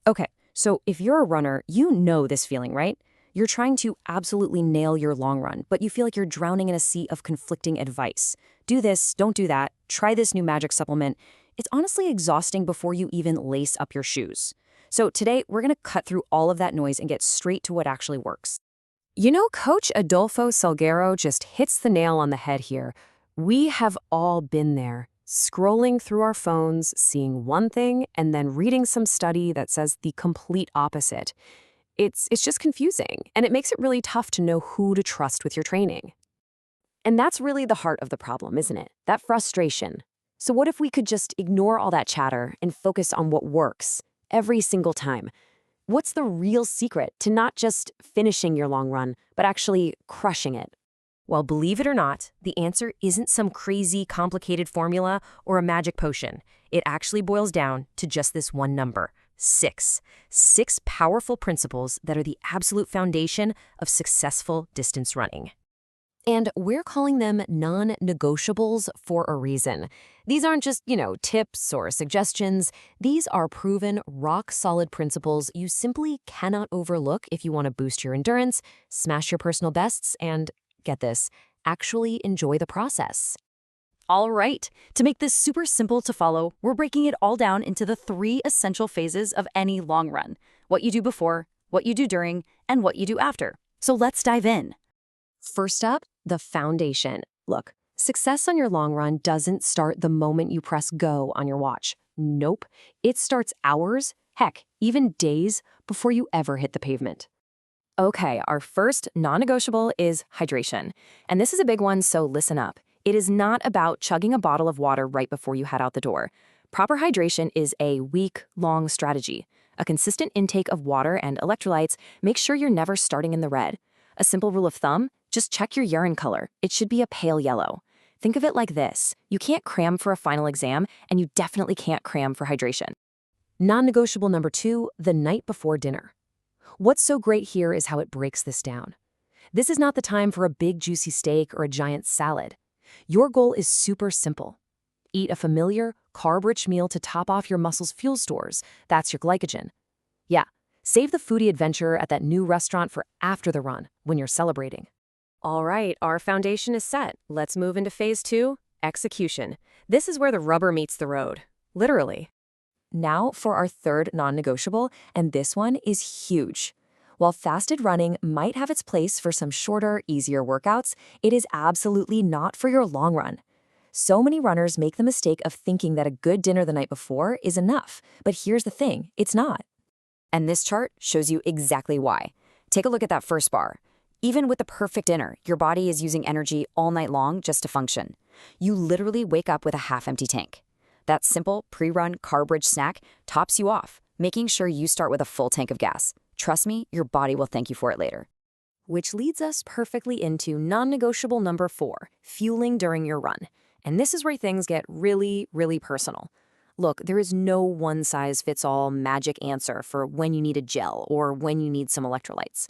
Okay, so if you're a runner, you know this feeling, right? You're trying to absolutely nail your long run, but you feel like you're drowning in a sea of conflicting advice. Do this, don't do that, try this new magic supplement. It's honestly exhausting before you even lace up your shoes. So today, we're going to cut through all of that noise and get straight to what actually works. You know, Coach Adolfo Salgueiro just hits the nail on the head here. We have all been there, scrolling through our phones, seeing one thing, and then reading some study that says the complete opposite. It's just confusing, and it makes it really tough to know who to trust with your training. And that's really the heart of the problem, isn't it? That frustration. So what if we could just ignore all that chatter and focus on what works every single time? What's the real secret to not just finishing your long run, but actually crushing it? Well, believe it or not, the answer isn't some crazy, complicated formula or a magic potion. It actually boils down to just this one number: 6. 6 powerful principles that are the absolute foundation of successful distance running. And we're calling them non-negotiables for a reason. These aren't just, tips or suggestions. These are proven, rock-solid principles you simply cannot overlook if you want to boost your endurance, smash your personal bests, and, get this, actually enjoy the process. All right, to make this super simple to follow, we're breaking it all down into the 3 essential phases of any long run: what you do before, what you do during, and what you do after. So let's dive in. First up, the foundation. Look, success on your long run doesn't start the moment you press go on your watch. Nope. It starts hours, heck, even days before you ever hit the pavement. Okay, our first non-negotiable is hydration. And this is a big one, so listen up. It is not about chugging a bottle of water right before you head out the door. Proper hydration is a week-long strategy. A consistent intake of water and electrolytes makes sure you're never starting in the red. A simple rule of thumb: just check your urine color. It should be a pale yellow. Think of it like this: you can't cram for a final exam, and you definitely can't cram for hydration. Non-negotiable number 2, the night before dinner. What's so great here is how it breaks this down. This is not the time for a big juicy steak or a giant salad. Your goal is super simple. Eat a familiar, carb-rich meal to top off your muscles' fuel stores. That's your glycogen. Yeah, save the foodie adventure at that new restaurant for after the run, when you're celebrating. All right, our foundation is set. Let's move into phase 2, execution. This is where the rubber meets the road, literally. Now for our third non-negotiable, and this one is huge. While fasted running might have its place for some shorter, easier workouts, it is absolutely not for your long run. So many runners make the mistake of thinking that a good dinner the night before is enough, but here's the thing, it's not. And this chart shows you exactly why. Take a look at that first bar. Even with the perfect dinner, your body is using energy all night long just to function. You literally wake up with a half-empty tank. That simple, pre-run, carb-rich snack tops you off, making sure you start with a full tank of gas. Trust me, your body will thank you for it later. Which leads us perfectly into non-negotiable number 4, fueling during your run. And this is where things get really, really personal. Look, there is no one-size-fits-all magic answer for when you need a gel or when you need some electrolytes.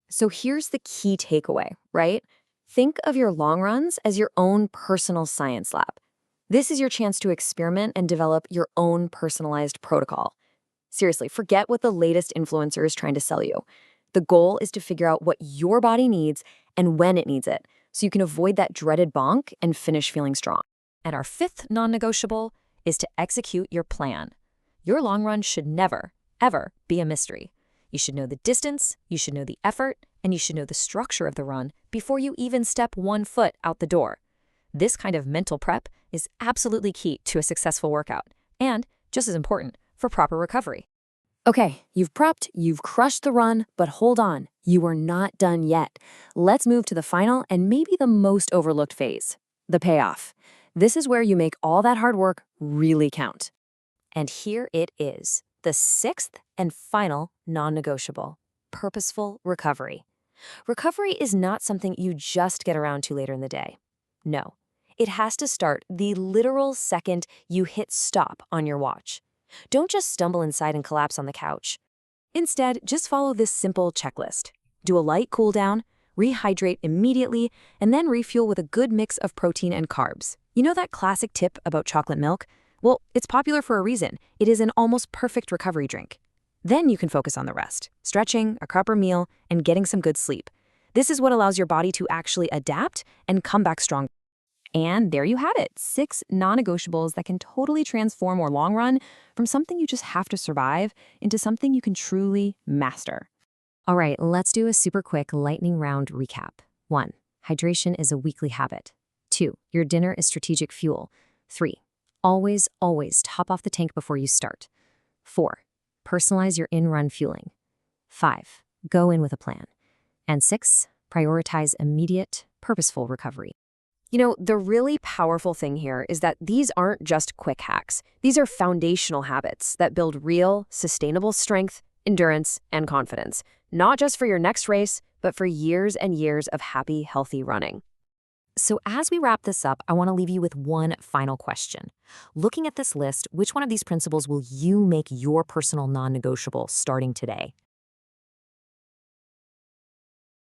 So here's the key takeaway, right? Think of your long runs as your own personal science lab. This is your chance to experiment and develop your own personalized protocol. Seriously, forget what the latest influencer is trying to sell you. The goal is to figure out what your body needs and when it needs it, so you can avoid that dreaded bonk and finish feeling strong. And our 5th non-negotiable is to execute your plan. Your long run should never, ever be a mystery. You should know the distance, you should know the effort, and you should know the structure of the run before you even step 1 foot out the door. This kind of mental prep is absolutely key to a successful workout, and, just as important, for proper recovery. Okay, you've prepped, you've crushed the run, but hold on, you are not done yet. Let's move to the final and maybe the most overlooked phase, the payoff. This is where you make all that hard work really count. And here it is, the 6th and final non-negotiable: purposeful recovery. Recovery is not something you just get around to later in the day. No, it has to start the literal second you hit stop on your watch. Don't just stumble inside and collapse on the couch. Instead, just follow this simple checklist. Do a light cool down, rehydrate immediately, and then refuel with a good mix of protein and carbs. You know that classic tip about chocolate milk? Well, it's popular for a reason. It is an almost perfect recovery drink. Then you can focus on the rest, stretching, a proper meal, and getting some good sleep. This is what allows your body to actually adapt and come back strong. And there you have it, 6 non-negotiables that can totally transform your long run from something you just have to survive into something you can truly master. All right, let's do a super quick lightning round recap. 1. Hydration is a weekly habit. 2. Your dinner is strategic fuel. 3. Always, always top off the tank before you start. 4. Personalize your in-run fueling. 5. Go in with a plan. And 6. Prioritize immediate, purposeful recovery. You know, the really powerful thing here is that these aren't just quick hacks. These are foundational habits that build real, sustainable strength, endurance, and confidence, not just for your next race, but for years and years of happy, healthy running. So as we wrap this up, I want to leave you with one final question. Looking at this list, which one of these principles will you make your personal non-negotiable starting today?